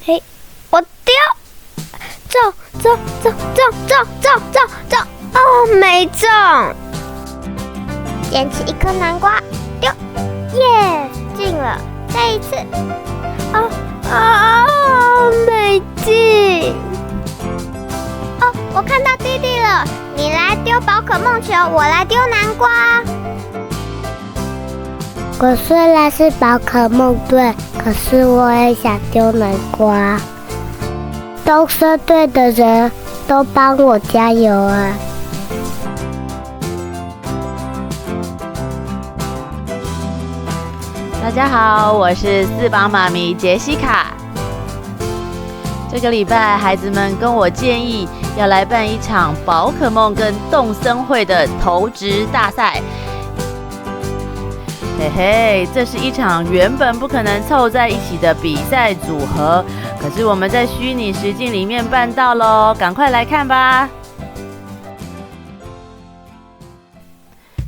嘿，我丢！中！哦，没中！捡起一颗南瓜，丢！耶，进了！再一次。没进！哦，我看到弟弟了，你来丢宝可梦球，我来丢南瓜。我虽然是宝可梦队，可是我也想丢南瓜。东森队的人都帮我加油啊！大家好，我是四宝妈咪杰西卡。这个礼拜，孩子们跟我建议要来办一场宝可梦跟动森会的投掷大赛。嘿嘿，这是一场原本不可能凑在一起的比赛组合，可是我们在虚拟实境里面办到咯，赶快来看吧！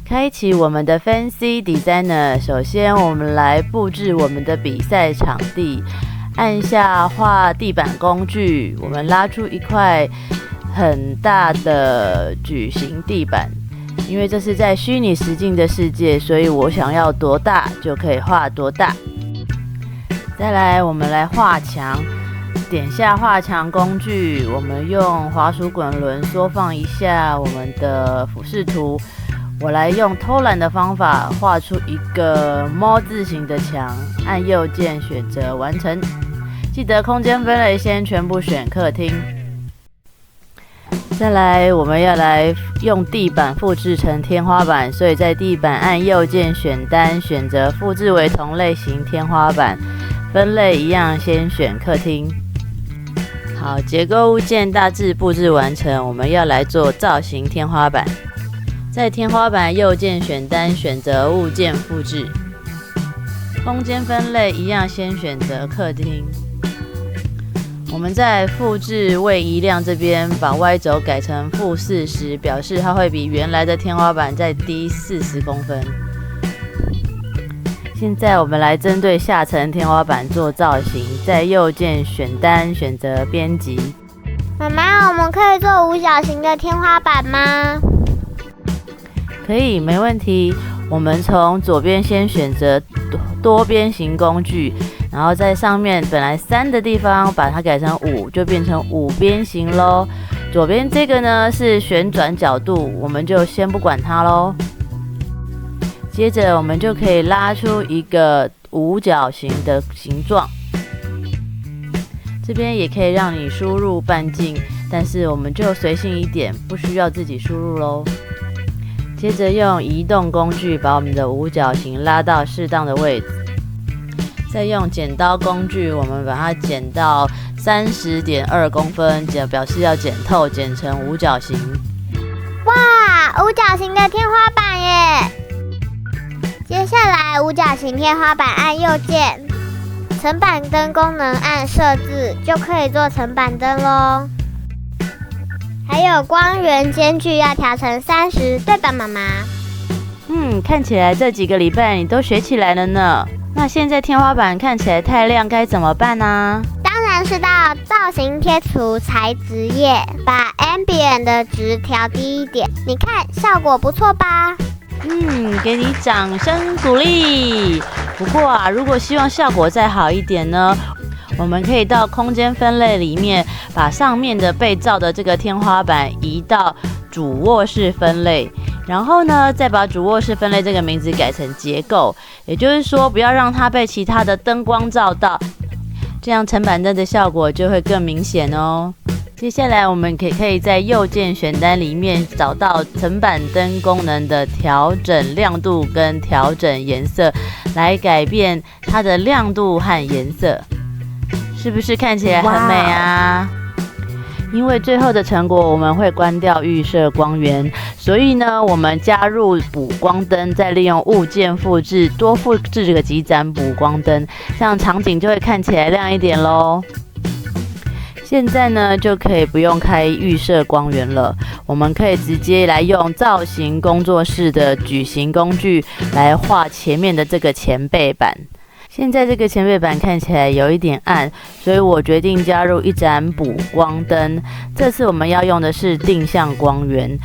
开启我们的 Fancy Designer， 首先我们来布置我们的比赛场地，按下画地板工具，我们拉出一块很大的矩形地板。因为这是在虚拟实境的世界，所以我想要多大就可以画多大。再来，我们来画墙，点下画墙工具，我们用滑鼠滚轮缩放一下我们的俯视图。我来用偷懒的方法画出一个猫字形的墙，按右键选择完成。记得空间分类先全部选客厅。再来，我们要来用地板复制成天花板，所以在地板按右键选单，选择复制为同类型天花板，分类一样，先选客厅。好，结构物件大致布置完成，我们要来做造型天花板。在天花板右键选单，选择物件复制，空间分类一样，先选择客厅。我们在复制位移量这边把 Y 轴改成-40，表示它会比原来的天花板再低40公分。现在我们来针对下层天花板做造型，在右键选单，选择编辑。妈妈，我们可以做5角形的天花板吗？可以，没问题。我们从左边先选择多边形工具，然后在上面本来3的地方把它改成5，就变成5边形咯。左边这个呢是旋转角度，我们就先不管它咯。接着我们就可以拉出一个5角形的形状，这边也可以让你输入半径，但是我们就随性一点，不需要自己输入咯。接着用移动工具把我们的5角形拉到适当的位置，再用剪刀工具，我们把它剪到30.2公分，表示要剪透，剪成5角形。哇，5角形的天花板耶！接下来5角形天花板按右键，层板灯功能按设置，就可以做层板灯咯。还有光源间距要调成30，对吧，妈妈？看起来这几个礼拜你都学起来了呢。那现在天花板看起来太亮，该怎么办呢？当然是到造型贴图材质页，把 Ambient 的值调低一点。你看效果不错吧？给你掌声鼓励。不过啊，如果希望效果再好一点呢，我们可以到空间分类里面，把上面的被造的这个天花板移到主卧室分类，然后呢，再把主卧室分类这个名字改成结构，也就是说，不要让它被其他的灯光照到，这样层板灯的效果就会更明显哦。接下来我们可以在右键选单里面找到层板灯功能的调整亮度跟调整颜色，来改变它的亮度和颜色。是不是看起来很美啊？因为最后的成果我们会关掉预设光源，所以呢，我们加入补光灯，再利用物件复制，多复制个几盏补光灯，这样场景就会看起来亮一点咯。现在呢，就可以不用开预设光源了，我们可以直接来用造型工作室的矩形工具来画前面的这个前背板。现在这个前背板看起来有一点暗，所以我决定加入一盏补光灯。这次我们要用的是定向光源。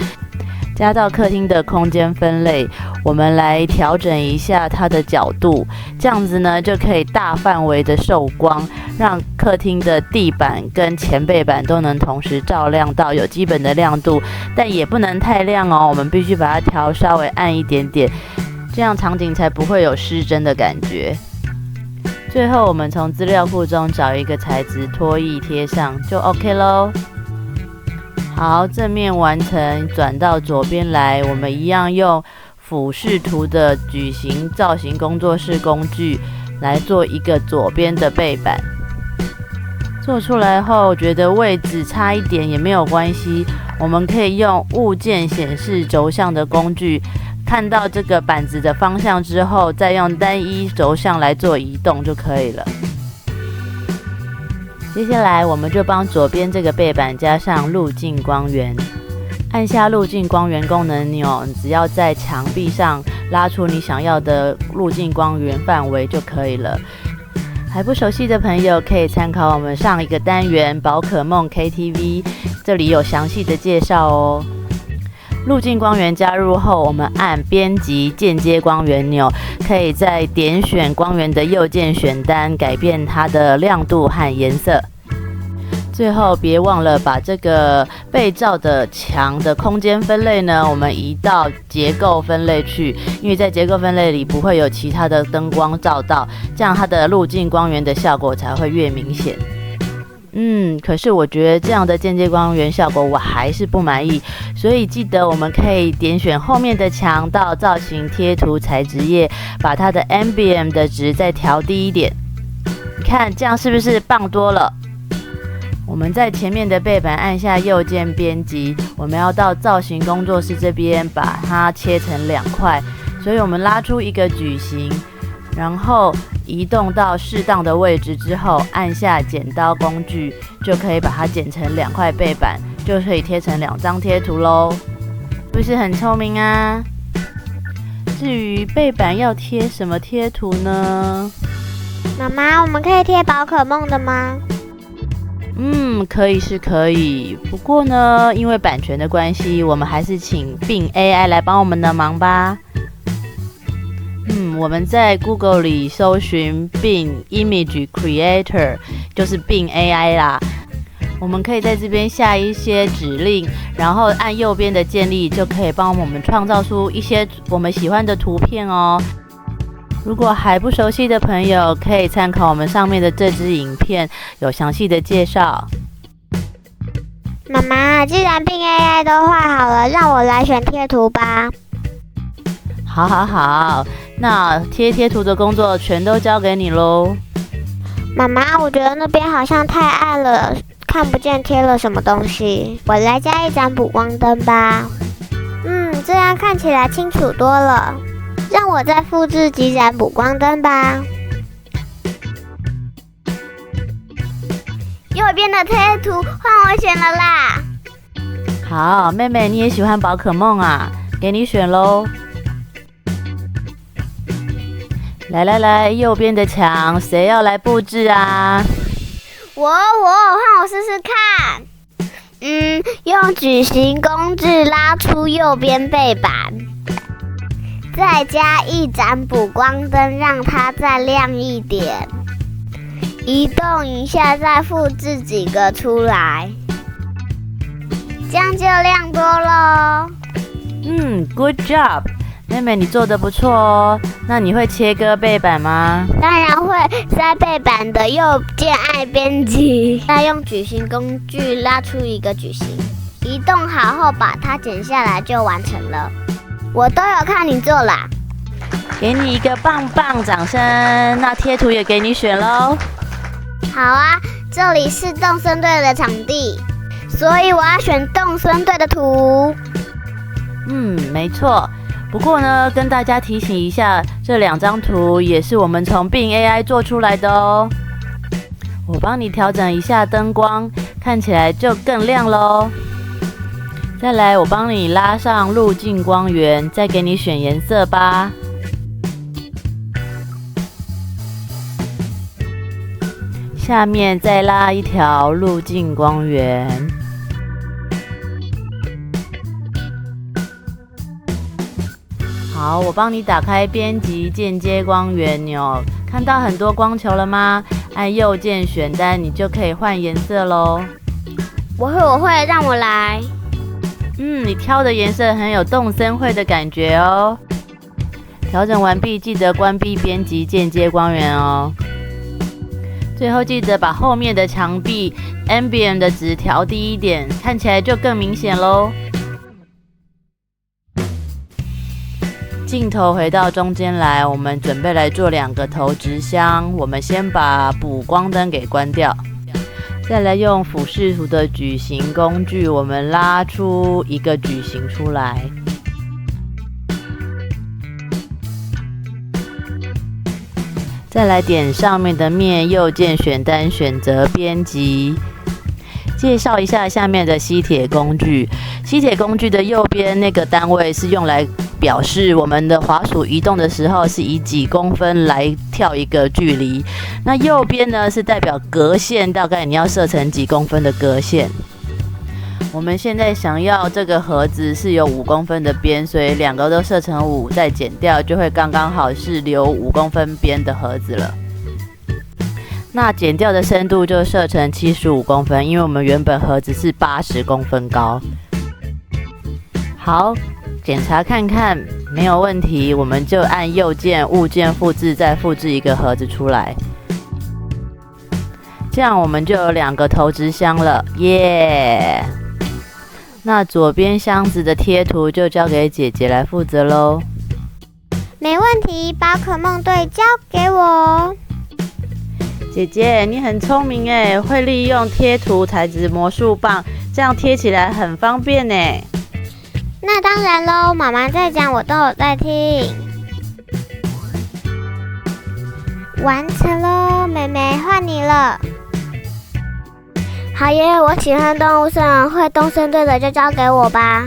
加到客厅的空间分类，我们来调整一下它的角度，这样子呢就可以大范围的受光，让客厅的地板跟前背板都能同时照亮到有基本的亮度，但也不能太亮哦，我们必须把它调稍微暗一点点，这样场景才不会有失真的感觉。最后我们从资料库中找一个材质脱印贴上就 OK 咯。好，正面完成，转到左边来，我们一样用俯视图的矩形造型工作室工具来做一个左边的背板。做出来后，觉得位置差一点也没有关系，我们可以用物件显示轴向的工具，看到这个板子的方向之后，再用单一轴向来做移动就可以了。接下来我们就帮左边这个背板加上路径光源，按下路径光源功能钮，只要在墙壁上拉出你想要的路径光源范围就可以了。还不熟悉的朋友可以参考我们上一个单元宝可梦 KTV， 这里有详细的介绍哦。路径光源加入后，我们按编辑间接光源钮，可以在点选光源的右键选单，改变它的亮度和颜色。最后别忘了把这个被照的墙的空间分类呢，我们移到结构分类去，因为在结构分类里不会有其他的灯光照到，这样它的路径光源的效果才会越明显。可是我觉得这样的间接光源效果我还是不满意，所以记得我们可以点选后面的墙，到造型贴图材质页，把它的 ambient 的值再调低一点。你看这样是不是棒多了？我们在前面的背板按下右键编辑，我们要到造型工作室这边把它切成2块，所以我们拉出一个矩形，然后移动到适当的位置之后，按下剪刀工具，就可以把它剪成2块背板，就可以贴成2张贴图咯。是不是很聪明啊？至于背板要贴什么贴图呢？妈妈，我们可以贴宝可梦的吗？可以是可以，不过呢，因为版权的关系，我们还是请 Bing AI 来帮我们的忙吧。我们在 Google 里搜寻 Bing Image Creator， 就是 Bing AI 啦。我们可以在这边下一些指令，然后按右边的建立，就可以帮我们创造出一些我们喜欢的图片哦。如果还不熟悉的朋友，可以参考我们上面的这支影片，有详细的介绍。妈妈，既然Bing AI 都画好了，让我来选贴图吧。好，那贴图的工作全都交给你咯。妈妈，我觉得那边好像太暗了，看不见贴了什么东西。我来加一盏补光灯吧。这样看起来清楚多了。让我再复制几盏补光灯吧。右边的贴图换我选了啦。好，妹妹你也喜欢宝可梦啊，给你选咯。来，右边的墙谁要来布置啊？换我试试看。用矩形工具拉出右边背板，再加一盏补光灯，让它再亮一点。移动一下，再复制几个出来，这样就亮多咯。Good job， 妹妹你做得不错哦。那你会切割背板吗？当然会，在背板的右键按编辑，再用矩形工具拉出一个矩形，移动好后把它剪下来就完成了。我都有看你做啦。给你一个棒棒掌声。那贴图也给你选咯。好啊，这里是动森队的场地，所以我要选动森队的图。没错。不过呢，跟大家提醒一下，这2张图也是我们从Bing AI 做出来的哦。我帮你调整一下灯光，看起来就更亮咯。再来，我帮你拉上路径光源，再给你选颜色吧。下面再拉一条路径光源。好，我帮你打开编辑间接光源，你有看到很多光球了吗？按右键选单，你就可以换颜色咯。我会，让我来。你挑的颜色很有动森绘的感觉哦。调整完毕，记得关闭编辑间接光源哦。最后记得把后面的墙壁 Ambient 的值调低一点，看起来就更明显咯。镜头回到中间来，我们准备来做2个投掷箱。我们先把补光灯给关掉，再来用俯视图的矩形工具，我们拉出一个矩形出来。再来点上面的面，右键选单，选择编辑。介绍一下下面的吸铁工具。吸铁工具的右边那个单位是用来表示我们的滑鼠移动的时候是以几公分来跳一个距离。那右边呢是代表格线，大概你要设成几公分的格线。我们现在想要这个盒子是有5公分的边，所以2个都设成5，再减掉就会刚刚好是留5公分边的盒子了。那减掉的深度就设成75公分，因为我们原本盒子是80公分高。好，检查看看没有问题，我们就按右键物件复制，再复制一个盒子出来。这样我们就有2个投掷箱了，耶！那左边箱子的贴图就交给姐姐来负责咯。没问题，宝可梦队交给我。姐姐，你很聪明耶，会利用贴图材质魔术棒，这样贴起来很方便耶。那当然咯，妈妈在讲，我都有在听。完成咯，妹妹换你了。好耶，我喜欢动物森，会动森队的就交给我吧。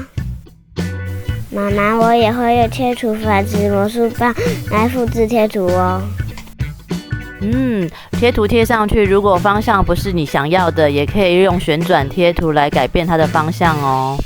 妈妈，我也会用贴图材质魔术棒来复制贴图哦。贴图贴上去，如果方向不是你想要的，也可以用旋转贴图来改变它的方向哦。